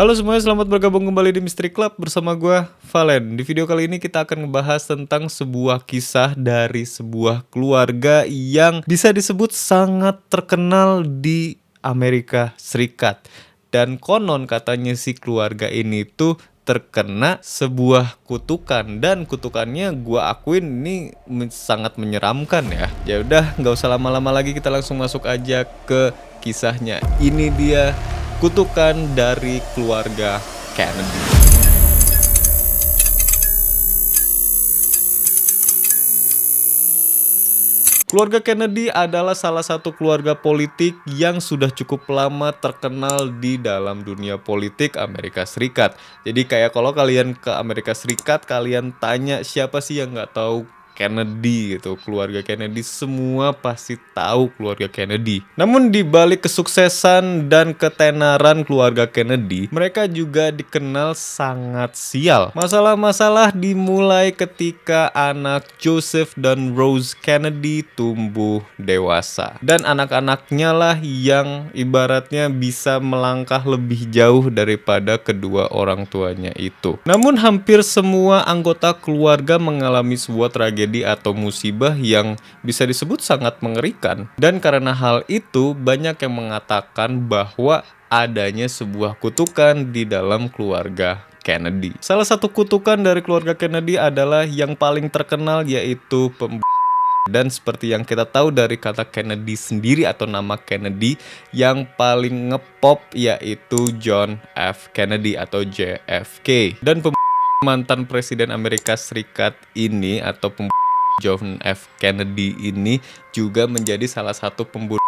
Halo semuanya, selamat bergabung kembali di Mystery Club bersama gue, Valen. Di video kali ini kita akan ngebahas tentang sebuah kisah dari sebuah keluarga yang bisa disebut sangat terkenal di Amerika Serikat. Dan konon katanya si keluarga ini tuh terkena sebuah kutukan, dan kutukannya gue akuin ini sangat menyeramkan ya. Ya udah, nggak usah lama-lama lagi, kita langsung masuk aja ke kisahnya. Ini dia kutukan dari keluarga Kennedy. Keluarga Kennedy adalah salah satu keluarga politik yang sudah cukup lama terkenal di dalam dunia politik Amerika Serikat. Jadi kayak kalau kalian ke Amerika Serikat, kalian tanya siapa sih yang nggak tahu Kennedy gitu, keluarga Kennedy, semua pasti tahu keluarga Kennedy. Namun di balik kesuksesan dan ketenaran keluarga Kennedy, mereka juga dikenal sangat sial. Masalah-masalah dimulai ketika anak Joseph dan Rose Kennedy tumbuh dewasa, dan anak-anaknya lah yang ibaratnya bisa melangkah lebih jauh daripada kedua orang tuanya itu. Namun hampir semua anggota keluarga mengalami sebuah tragedi atau musibah yang bisa disebut sangat mengerikan. Dan karena hal itu, banyak yang mengatakan bahwa adanya sebuah kutukan di dalam keluarga Kennedy. Salah satu kutukan dari keluarga Kennedy adalah yang paling terkenal, yaitu dan seperti yang kita tahu dari kata Kennedy sendiri atau nama Kennedy, yang paling ngepop yaitu John F. Kennedy atau JFK. Dan mantan presiden Amerika Serikat ini atau John F. Kennedy ini juga menjadi salah satu pembunuh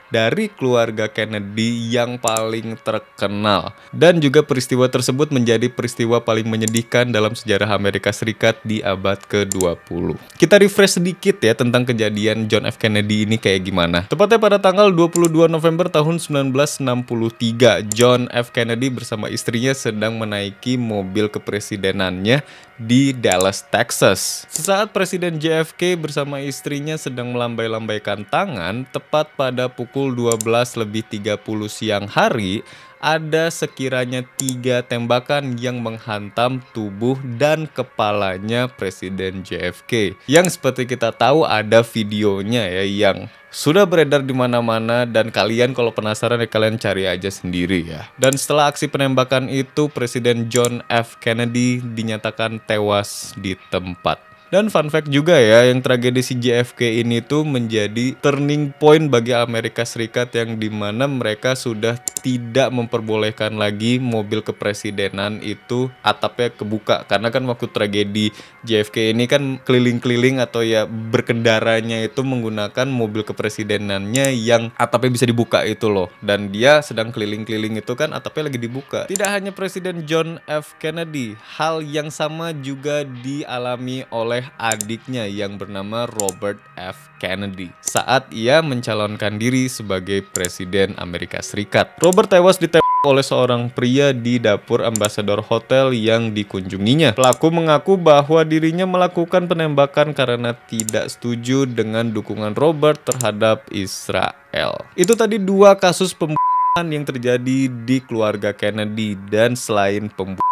dari keluarga Kennedy yang paling terkenal. Dan juga peristiwa tersebut menjadi peristiwa paling menyedihkan dalam sejarah Amerika Serikat di abad ke-20. Kita refresh sedikit ya tentang kejadian John F. Kennedy ini kayak gimana. Tepatnya pada tanggal 22 November tahun 1963, John F. Kennedy bersama istrinya sedang menaiki mobil kepresidenannya di Dallas, Texas. Sesaat Presiden JFK bersama istrinya sedang melambai-lambaikan tangan, tepat pada pukul 12:30 siang hari, ada sekiranya 3 tembakan yang menghantam tubuh dan kepalanya Presiden JFK. Yang seperti kita tahu ada videonya ya, yang sudah beredar di mana-mana, dan kalian kalau penasaran ya kalian cari aja sendiri ya. Dan setelah aksi penembakan itu, Presiden John F. Kennedy dinyatakan tewas di tempat. Dan fun fact juga ya, yang tragedi si JFK ini tuh menjadi turning point bagi Amerika Serikat, yang dimana mereka sudah tidak memperbolehkan lagi mobil kepresidenan itu atapnya kebuka. Karena kan waktu tragedi JFK ini kan keliling-keliling atau ya berkendaranya itu menggunakan mobil kepresidenannya yang atapnya bisa dibuka itu loh. Dan dia sedang keliling-keliling itu kan atapnya lagi dibuka. Tidak hanya Presiden John F. Kennedy, hal yang sama juga dialami oleh adiknya yang bernama Robert F. Kennedy saat ia mencalonkan diri sebagai Presiden Amerika Serikat. Robert tewas ditembak oleh seorang pria di dapur ambasador hotel yang dikunjunginya. Pelaku mengaku bahwa dirinya melakukan penembakan karena tidak setuju dengan dukungan Robert terhadap Israel. Itu tadi 2 kasus pembunuhan yang terjadi di keluarga Kennedy. Dan selain pembunuhan,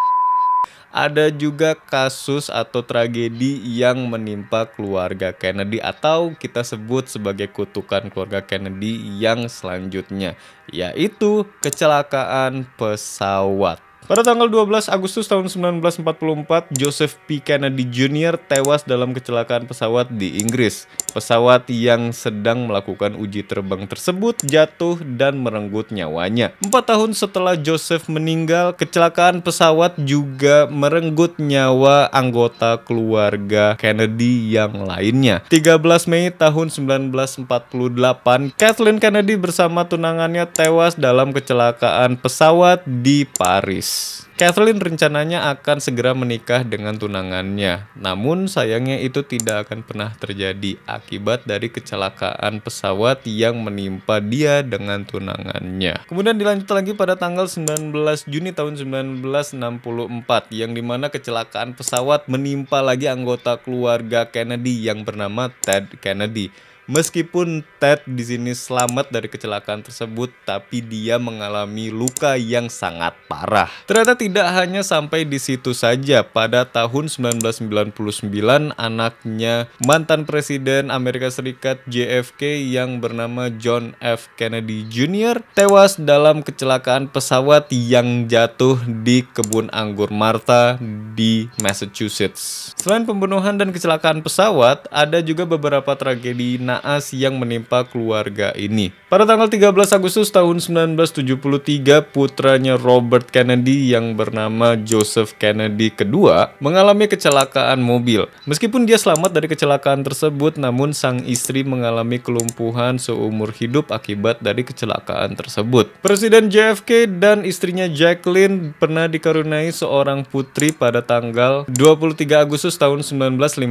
ada juga kasus atau tragedi yang menimpa keluarga Kennedy, atau kita sebut sebagai kutukan keluarga Kennedy yang selanjutnya, yaitu kecelakaan pesawat. Pada tanggal 12 Agustus tahun 1944, Joseph P. Kennedy Jr. tewas dalam kecelakaan pesawat di Inggris. Pesawat yang sedang melakukan uji terbang tersebut jatuh dan merenggut nyawanya. 4 tahun setelah Joseph meninggal, kecelakaan pesawat juga merenggut nyawa anggota keluarga Kennedy yang lainnya. 13 Mei tahun 1948, Kathleen Kennedy bersama tunangannya tewas dalam kecelakaan pesawat di Paris. Kathleen rencananya akan segera menikah dengan tunangannya, namun sayangnya itu tidak akan pernah terjadi akibat dari kecelakaan pesawat yang menimpa dia dengan tunangannya. Kemudian dilanjut lagi pada tanggal 19 Juni tahun 1964, yang dimana kecelakaan pesawat menimpa lagi anggota keluarga Kennedy yang bernama Ted Kennedy. Meskipun Ted di sini selamat dari kecelakaan tersebut, tapi dia mengalami luka yang sangat parah. Ternyata tidak hanya sampai di situ saja. Pada tahun 1999, anaknya mantan Presiden Amerika Serikat JFK yang bernama John F. Kennedy Jr. tewas dalam kecelakaan pesawat yang jatuh di kebun anggur Martha di Massachusetts. Selain pembunuhan dan kecelakaan pesawat, ada juga beberapa tragedi naas yang menimpa keluarga ini. Pada tanggal 13 Agustus tahun 1973, putranya Robert Kennedy yang bernama Joseph Kennedy kedua mengalami kecelakaan mobil. Meskipun dia selamat dari kecelakaan tersebut, namun sang istri mengalami kelumpuhan seumur hidup akibat dari kecelakaan tersebut. Presiden JFK dan istrinya Jacqueline pernah dikaruniai seorang putri pada tanggal 23 Agustus tahun 1956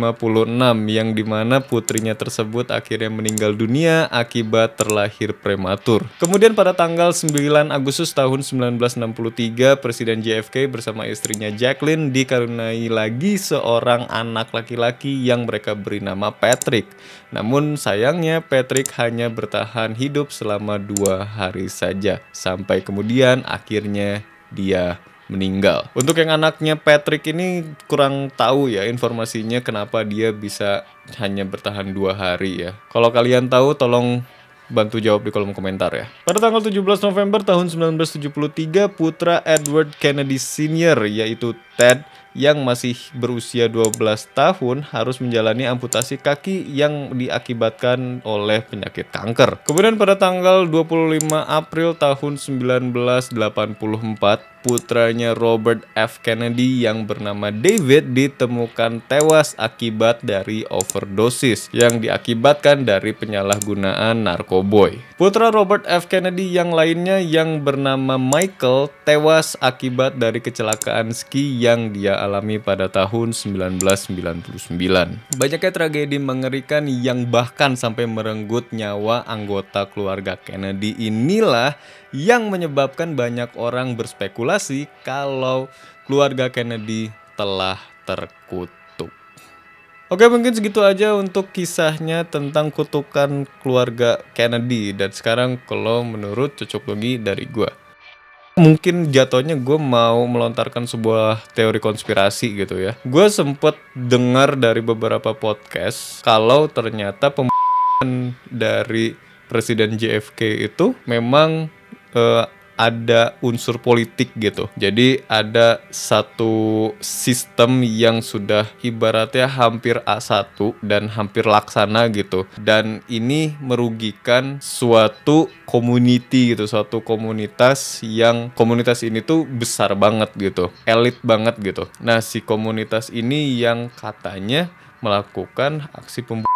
yang dimana putrinya tersebut akhirnya meninggal dunia akibat terlahir prematur. Kemudian pada tanggal 9 Agustus tahun 1963, Presiden JFK bersama istrinya Jacqueline dikaruniai lagi seorang anak laki-laki yang mereka beri nama Patrick. Namun sayangnya Patrick hanya bertahan hidup selama 2 hari saja, sampai kemudian akhirnya dia meninggal. Untuk yang anaknya Patrick ini kurang tahu ya informasinya kenapa dia bisa hanya bertahan 2 hari ya. Kalau kalian tahu tolong bantu jawab di kolom komentar ya. Pada tanggal 17 November tahun 1973, putra Edward Kennedy Sr. yaitu Ted yang masih berusia 12 tahun harus menjalani amputasi kaki yang diakibatkan oleh penyakit kanker. Kemudian pada tanggal 25 April tahun 1984, putranya Robert F. Kennedy yang bernama David ditemukan tewas akibat dari overdosis yang diakibatkan dari penyalahgunaan narkoboy. Putra Robert F. Kennedy yang lainnya yang bernama Michael tewas akibat dari kecelakaan ski yang dia alami pada tahun 1999. Banyaknya tragedi mengerikan yang bahkan sampai merenggut nyawa anggota keluarga Kennedy inilah yang menyebabkan banyak orang berspekulasi kalau keluarga Kennedy telah terkutuk. Oke, mungkin segitu aja untuk kisahnya tentang kutukan keluarga Kennedy. Dan sekarang kalau menurut cocok logi dari gue, mungkin jatuhnya gue mau melontarkan sebuah teori konspirasi gitu ya. Gue sempet dengar dari beberapa podcast kalau ternyata pembunuhan dari Presiden JFK itu memang ada unsur politik gitu. Jadi ada satu sistem yang sudah ibaratnya hampir A1 dan hampir laksana gitu. Dan ini merugikan suatu community gitu, suatu komunitas yang komunitas ini tuh besar banget gitu, elit banget gitu. Nah, si komunitas ini yang katanya melakukan aksi pembunuhan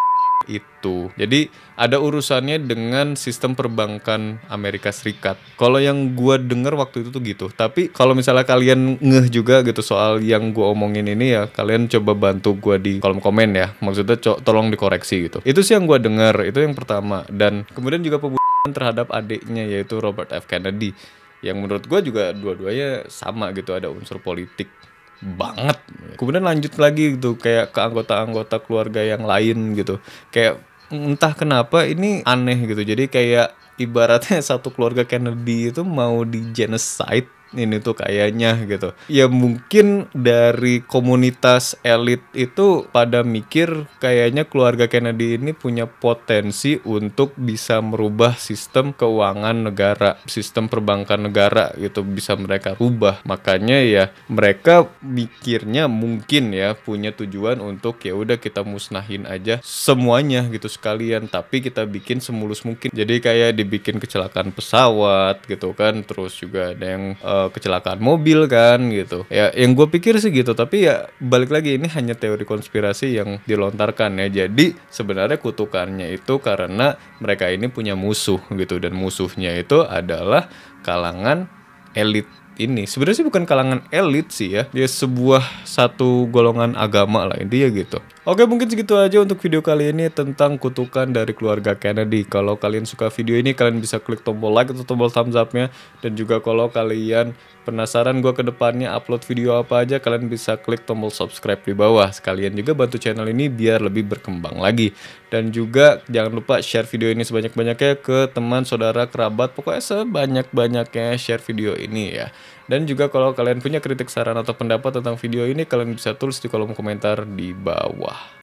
itu. Jadi ada urusannya dengan sistem perbankan Amerika Serikat. Kalau yang gua denger waktu itu tuh gitu. Tapi kalau misalnya kalian ngeh juga gitu soal yang gua omongin ini ya, kalian coba bantu gua di kolom komen ya. Maksudnya tolong dikoreksi gitu. Itu sih yang gua denger, itu yang pertama. Dan kemudian juga pembunuhan terhadap adiknya yaitu Robert F. Kennedy. Yang menurut gua juga dua-duanya sama gitu, ada unsur politik banget. Kemudian lanjut lagi gitu kayak ke anggota-anggota keluarga yang lain gitu. Kayak entah kenapa ini aneh gitu. Jadi kayak ibaratnya satu keluarga Kennedy itu mau di genocide ini tuh kayaknya gitu. Ya mungkin dari komunitas elit itu pada mikir kayaknya keluarga Kennedy ini punya potensi untuk bisa merubah sistem keuangan negara, sistem perbankan negara gitu, bisa mereka rubah. Makanya ya mereka mikirnya mungkin ya punya tujuan untuk ya udah kita musnahin aja semuanya gitu sekalian, tapi kita bikin semulus mungkin. Jadi kayak dibikin kecelakaan pesawat gitu kan, terus juga ada yang kecelakaan mobil kan gitu ya, yang gue pikir sih gitu. Tapi ya balik lagi ini hanya teori konspirasi yang dilontarkan ya. Jadi sebenarnya kutukannya itu karena mereka ini punya musuh gitu, dan musuhnya itu adalah kalangan elit ini. Sebenarnya sih bukan kalangan elit sih ya, dia sebuah satu golongan agama lah intinya gitu. Oke, mungkin segitu aja untuk video kali ini tentang kutukan dari keluarga Kennedy. Kalau kalian suka video ini, kalian bisa klik tombol like atau tombol thumbs up-nya. Dan juga kalau kalian penasaran gue ke depannya upload video apa aja, kalian bisa klik tombol subscribe di bawah. Sekalian juga bantu channel ini biar lebih berkembang lagi. Dan juga jangan lupa share video ini sebanyak-banyaknya ke teman, saudara, kerabat. Pokoknya sebanyak-banyaknya share video ini ya. Dan juga kalau kalian punya kritik, saran, atau pendapat tentang video ini, kalian bisa tulis di kolom komentar di bawah.